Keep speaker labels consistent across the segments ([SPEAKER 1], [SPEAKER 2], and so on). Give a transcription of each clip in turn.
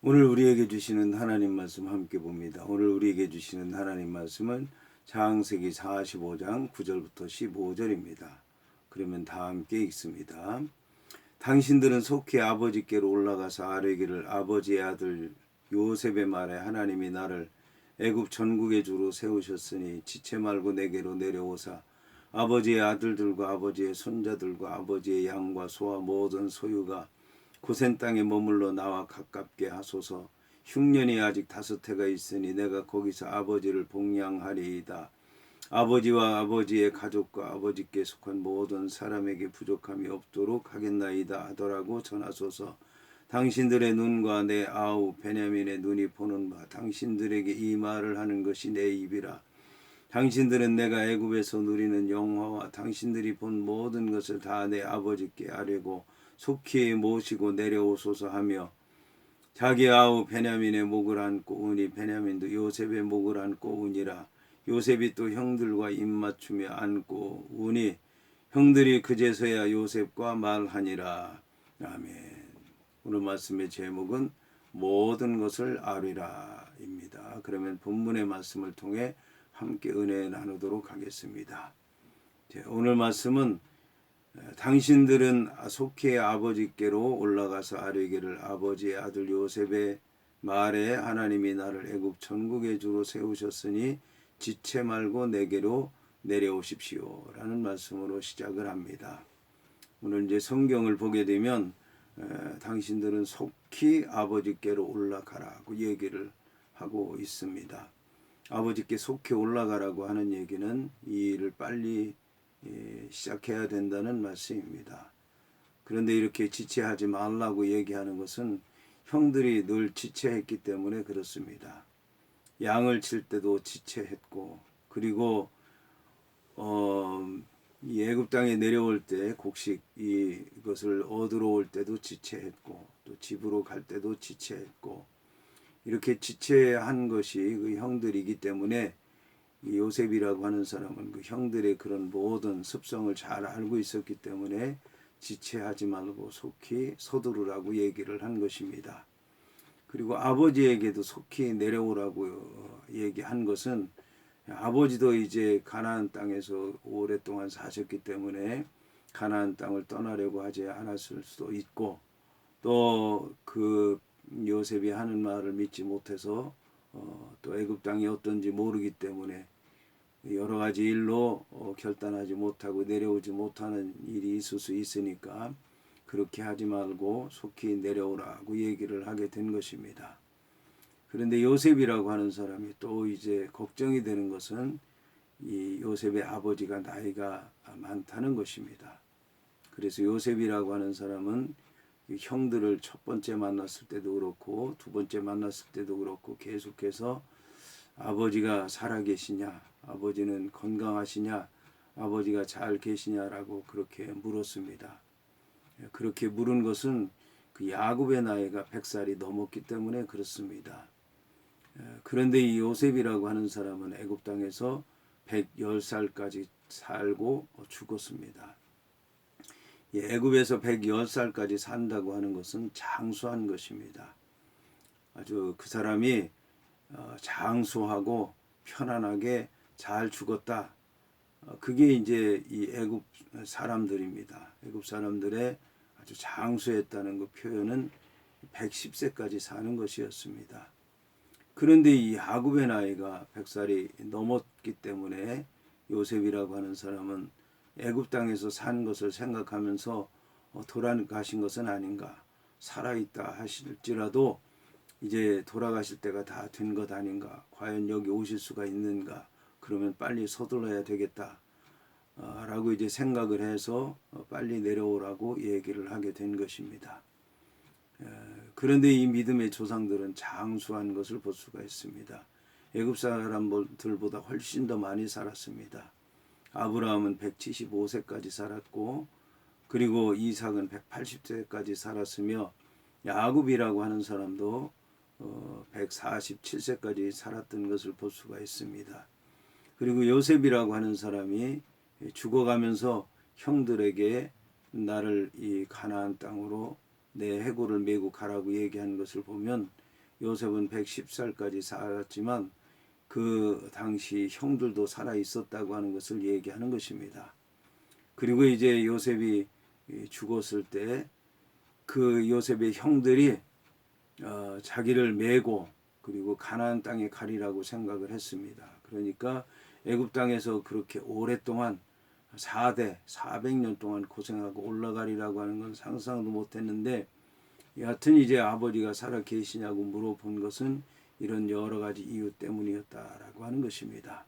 [SPEAKER 1] 오늘 우리에게 주시는 하나님 말씀 함께 봅니다. 오늘 우리에게 주시는 하나님 말씀은 창세기 45장 9절부터 15절입니다. 그러면 다 함께 읽습니다. 당신들은 속히 아버지께로 올라가서 아뢰기를 아버지의 아들 요셉의 말에 하나님이 나를 애굽 전국의 주로 세우셨으니 지체 말고 내게로 내려오사 아버지의 아들들과 아버지의 손자들과 아버지의 양과 소와 모든 소유가 고센 땅에 머물러 나와 가깝게 하소서. 흉년이 아직 5해가 있으니 내가 거기서 아버지를 복양하리이다. 아버지와 아버지의 가족과 아버지께 속한 모든 사람에게 부족함이 없도록 하겠나이다 하더라고 전하소서. 당신들의 눈과 내 아우 베냐민의 눈이 보는 바 당신들에게 이 말을 하는 것이 내 입이라. 당신들은 내가 애굽에서 누리는 영화와 당신들이 본 모든 것을 다 내 아버지께 아뢰고 속히 모시고 내려오소서 하며 자기 아우 베냐민의 목을 안고 우니 베냐민도 요셉의 목을 안고 우니라. 요셉이 또 형들과 입맞추며 안고 우니 형들이 그제서야 요셉과 말하니라. 아멘. 오늘 말씀의 제목은 모든 것을 아뢰라입니다. 그러면 본문의 말씀을 통해 함께 은혜 나누도록 하겠습니다. 오늘 말씀은 당신들은 속히 아버지께로 올라가서 아뢰기를 아버지의 아들 요셉의 말에 하나님이 나를 애굽 전국의 주로 세우셨으니 지체 말고 내게로 내려오십시오 라는 말씀으로 시작을 합니다. 오늘 이제 성경을 보게 되면 당신들은 속히 아버지께로 올라가라고 얘기를 하고 있습니다. 아버지께 속히 올라가라고 하는 얘기는 이 일을 빨리 시작해야 된다는 말씀입니다. 그런데 이렇게 지체하지 말라고 얘기하는 것은 형들이 늘 지체했기 때문에 그렇습니다. 양을 칠 때도 지체했고, 그리고 이 애굽 땅에 내려올 때 곡식 이것을 얻으러 올 때도 지체했고, 또 집으로 갈 때도 지체했고, 이렇게 지체한 것이 그 형들이기 때문에 이 요셉이라고 하는 사람은 그 형들의 그런 모든 습성을 잘 알고 있었기 때문에 지체하지 말고 속히 서두르라고 얘기를 한 것입니다. 그리고 아버지에게도 속히 내려오라고 얘기한 것은 아버지도 이제 가나안 땅에서 오랫동안 사셨기 때문에 가나안 땅을 떠나려고 하지 않았을 수도 있고, 또 그 요셉이 하는 말을 믿지 못해서 또 애굽 땅이 어떤지 모르기 때문에 여러 가지 일로 결단하지 못하고 내려오지 못하는 일이 있을 수 있으니까 그렇게 하지 말고 속히 내려오라고 얘기를 하게 된 것입니다. 그런데 요셉이라고 하는 사람이 또 이제 걱정이 되는 것은 이 요셉의 아버지가 나이가 많다는 것입니다. 그래서 요셉이라고 하는 사람은 형들을 첫 번째 만났을 때도 그렇고 두 번째 만났을 때도 그렇고 계속해서 아버지가 살아계시냐, 아버지는 건강하시냐, 아버지가 잘 계시냐라고 그렇게 물었습니다. 그렇게 물은 것은 그 야곱의 나이가 100살이 넘었기 때문에 그렇습니다. 그런데 이 요셉이라고 하는 사람은 애굽 땅에서 110살까지 살고 죽었습니다. 애굽에서 110살까지 산다고 하는 것은 장수한 것입니다. 아주 그 사람이 장수하고 편안하게 잘 죽었다. 그게 이제 이 애굽 사람들입니다. 애굽 사람들의 아주 장수했다는 그 표현은 110세까지 사는 것이었습니다. 그런데 이 야곱의 나이가 100살이 넘었기 때문에 요셉이라고 하는 사람은 애굽 땅에서 산 것을 생각하면서 돌아가신 것은 아닌가, 살아있다 하실지라도 이제 돌아가실 때가 다 된 것 아닌가, 과연 여기 오실 수가 있는가, 그러면 빨리 서둘러야 되겠다 라고 이제 생각을 해서 빨리 내려오라고 얘기를 하게 된 것입니다. 그런데 이 믿음의 조상들은 장수한 것을 볼 수가 있습니다. 애굽 사람들보다 훨씬 더 많이 살았습니다. 아브라함은 175세까지 살았고, 그리고 이삭은 180세까지 살았으며 야곱이라고 하는 사람도 147세까지 살았던 것을 볼 수가 있습니다. 그리고 요셉이라고 하는 사람이 죽어가면서 형들에게 나를 이 가나안 땅으로 내 해골을 메고 가라고 얘기한 것을 보면 요셉은 110살까지 살았지만 그 당시 형들도 살아 있었다고 하는 것을 얘기하는 것입니다. 그리고 이제 요셉이 죽었을 때 그 요셉의 형들이 자기를 메고 그리고 가나안 땅에 가리라고 생각을 했습니다. 그러니까 애굽 땅에서 그렇게 오랫동안 4대 400년 동안 고생하고 올라가리라고 하는 건 상상도 못했는데, 여하튼 이제 아버지가 살아 계시냐고 물어본 것은 이런 여러 가지 이유 때문이었다라고 하는 것입니다.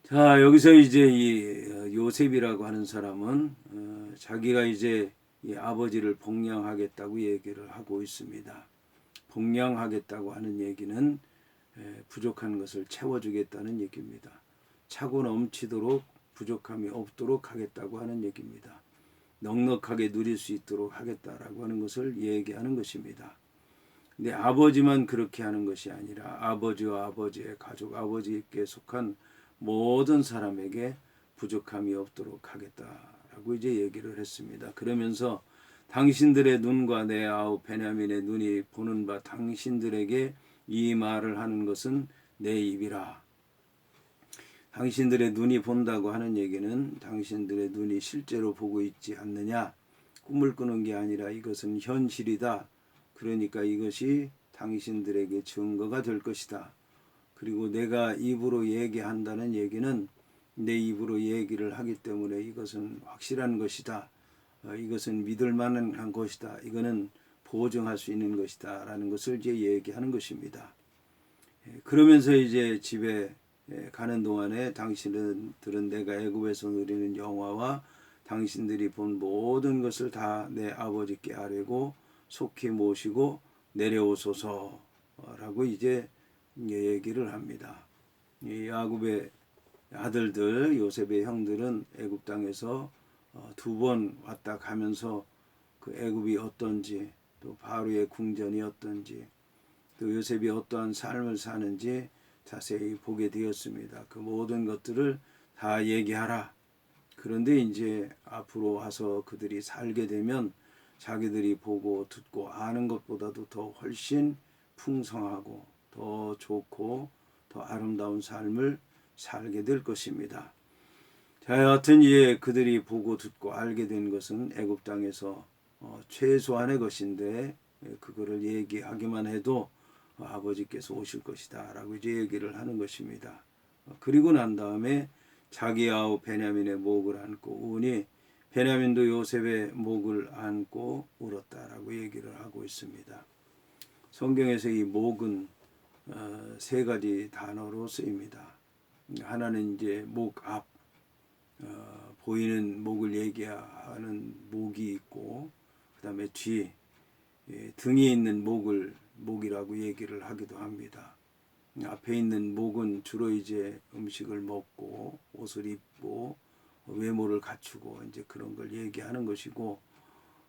[SPEAKER 1] 자, 여기서 이제 이 요셉이라고 하는 사람은 자기가 이제 이 아버지를 복양하겠다고 얘기를 하고 있습니다. 복양하겠다고 하는 얘기는 부족한 것을 채워주겠다는 얘기입니다. 차고 넘치도록 부족함이 없도록 하겠다고 하는 얘기입니다. 넉넉하게 누릴 수 있도록 하겠다라고 하는 것을 얘기하는 것입니다. 근데 아버지만 그렇게 하는 것이 아니라 아버지와 아버지의 가족, 아버지께 속한 모든 사람에게 부족함이 없도록 하겠다라고 이제 얘기를 했습니다. 그러면서 당신들의 눈과 내 아우 베냐민의 눈이 보는 바 당신들에게 이 말을 하는 것은 내 입이라. 당신들의 눈이 본다고 하는 얘기는 당신들의 눈이 실제로 보고 있지 않느냐, 꿈을 꾸는 게 아니라 이것은 현실이다. 그러니까 이것이 당신들에게 증거가 될 것이다. 그리고 내가 입으로 얘기한다는 얘기는 내 입으로 얘기를 하기 때문에 이것은 확실한 것이다. 이것은 믿을 만한 것이다. 이거는 보증할 수 있는 것이다. 라는 것을 이제 얘기하는 것입니다. 그러면서 이제 집에 가는 동안에 당신들은 내가 애굽에서 누리는 영화와 당신들이 본 모든 것을 다 내 아버지께 아뢰고 속히 모시고 내려오소서라고 이제 얘기를 합니다. 이 야곱의 아들들, 요셉의 형들은 애굽 땅에서 2번 왔다 가면서 그 애굽이 어떤지, 또 바로의 궁전이 어떤지, 또 요셉이 어떠한 삶을 사는지 자세히 보게 되었습니다. 그 모든 것들을 다 얘기하라. 그런데 이제 앞으로 와서 그들이 살게 되면 자기들이 보고 듣고 아는 것보다도 더 훨씬 풍성하고 더 좋고 더 아름다운 삶을 살게 될 것입니다. 자, 여하튼 이제 그들이 보고 듣고 알게 된 것은 애굽 땅에서 최소한의 것인데, 그거를 얘기하기만 해도 아버지께서 오실 것이다 라고 이제 얘기를 하는 것입니다. 그리고 난 다음에 자기 아우 베냐민의 목을 안고 우니 베냐민도 요셉의 목을 안고 울었다라고 얘기를 하고 있습니다. 성경에서 이 목은 3가지 단어로 쓰입니다. 하나는 이제 목 앞, 보이는 목을 얘기하는 목이 있고, 그 다음에 뒤, 등에 있는 목이라고 얘기를 하기도 합니다. 앞에 있는 목은 주로 이제 음식을 먹고 옷을 입고 외모를 갖추고 이제 그런 걸 얘기하는 것이고,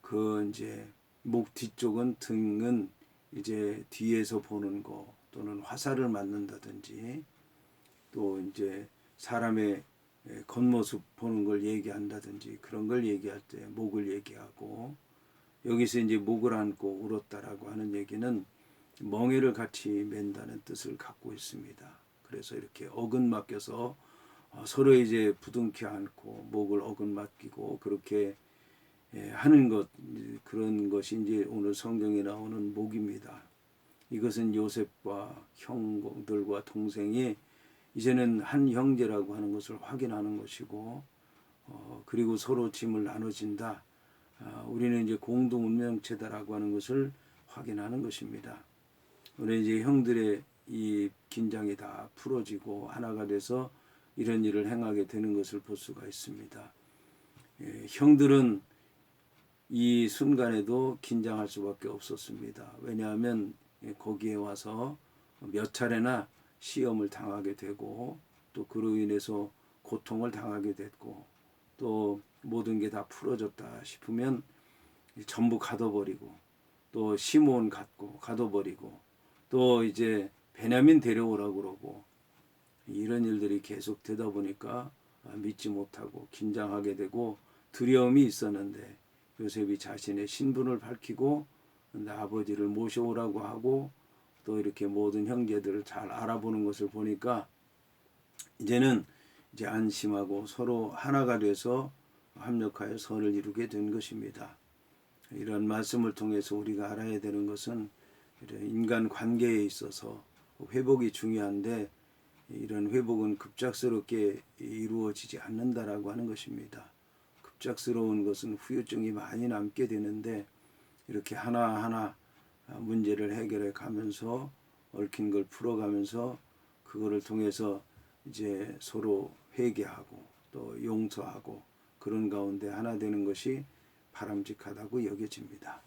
[SPEAKER 1] 그 이제 목 뒤쪽은 등은 이제 뒤에서 보는 거 또는 화살을 맞는다든지 또 이제 사람의 겉모습 보는 걸 얘기한다든지 그런 걸 얘기할 때 목을 얘기하고, 여기서 이제 목을 안고 울었다라고 하는 얘기는 멍에를 같이 맨다는 뜻을 갖고 있습니다. 그래서 이렇게 어근 맡겨서 서로 이제 부둥켜 안고 목을 어근 맡기고 그렇게 하는 것, 그런 것이 이제 오늘 성경에 나오는 목입니다. 이것은 요셉과 형들과 동생이 이제는 한 형제라고 하는 것을 확인하는 것이고, 그리고 서로 짐을 나눠진다. 우리는 이제 공동 운명체다라고 하는 것을 확인하는 것입니다. 오늘 이제 형들의 이 긴장이 다 풀어지고 하나가 돼서 이런 일을 행하게 되는 것을 볼 수가 있습니다. 형들은 이 순간에도 긴장할 수밖에 없었습니다. 왜냐하면 거기에 와서 몇 차례나 시험을 당하게 되고 또 그로 인해서 고통을 당하게 됐고 또 모든 게 다 풀어졌다 싶으면 전부 가둬버리고 또 시몬 갖고 가둬버리고 또 이제 베냐민 데려오라고 그러고, 이런 일들이 계속 되다 보니까 믿지 못하고 긴장하게 되고 두려움이 있었는데 요셉이 자신의 신분을 밝히고 근데 아버지를 모셔오라고 하고 또 이렇게 모든 형제들을 잘 알아보는 것을 보니까 이제는 이제 안심하고 서로 하나가 돼서 합력하여 선을 이루게 된 것입니다. 이런 말씀을 통해서 우리가 알아야 되는 것은 이런 인간 관계에 있어서 회복이 중요한데 이런 회복은 급작스럽게 이루어지지 않는다라고 하는 것입니다. 급작스러운 것은 후유증이 많이 남게 되는데 이렇게 하나하나 문제를 해결해 가면서 얽힌 걸 풀어가면서 그거를 통해서 이제 서로 회개하고 또 용서하고 그런 가운데 하나 되는 것이 바람직하다고 여겨집니다.